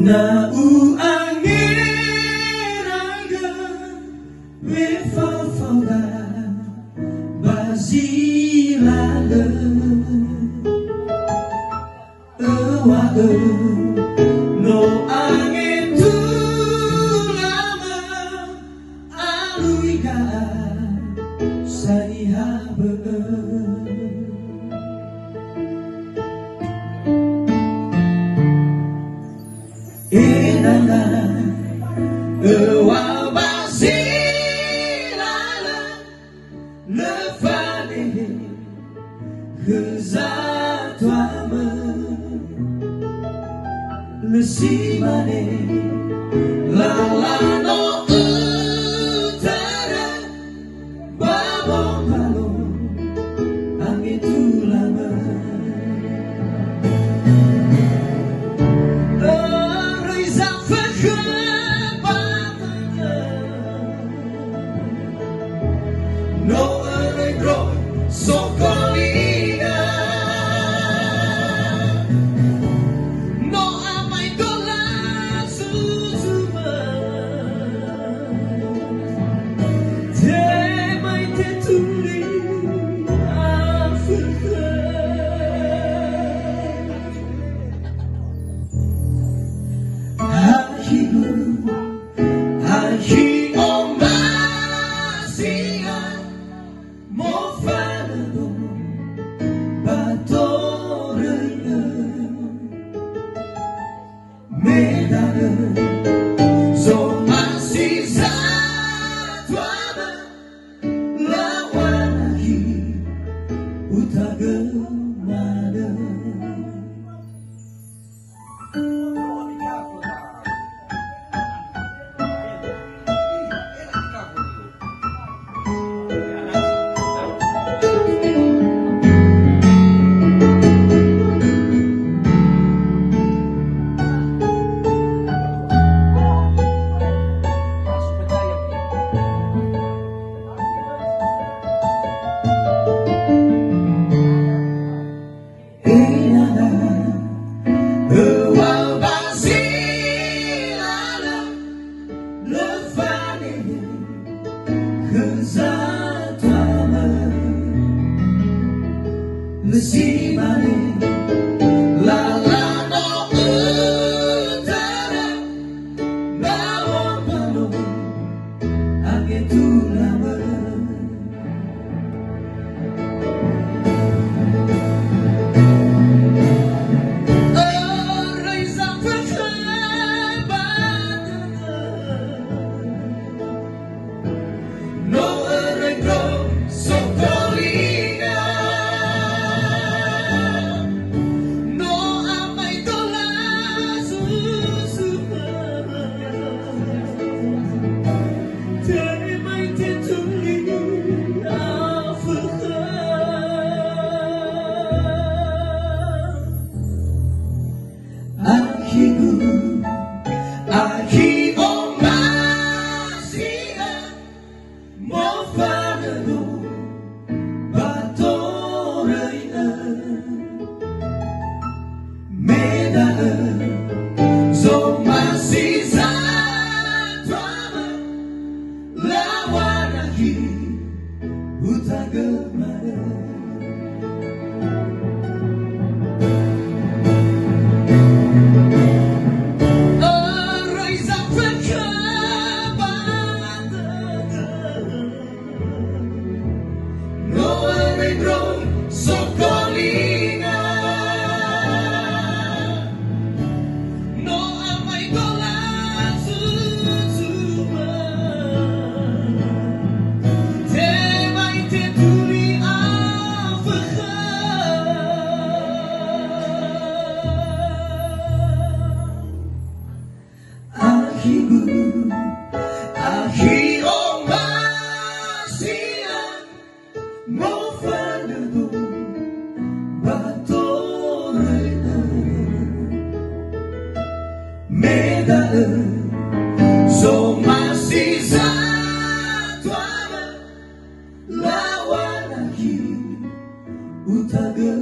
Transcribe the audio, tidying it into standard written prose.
na u angiraga we fafaga bazilala ewa no angin tulama aluiga sanihabe enana ewa bazilala lefane gezatwame lesimane lalano utara babong palo angin tulama no arreglo socolina no amai dola suzuma te mai te tuli Afrika Haji Omasia Mofado Batorena Medana Zomasisa Tuana Lawanaki Utagemana Lesimane lalano utara bawang palo angin tulama orang sampai no arreglo socolina Aqui Omasia Mofado Batorena Medana Zomasisa Tuama Lawanaki Utagemana Socolina no amai dola suzuma te mai te tuli Afrika Aqui Omasia Mofado Batorena Medana Zomasisa Tuana Lawanaki Utagemana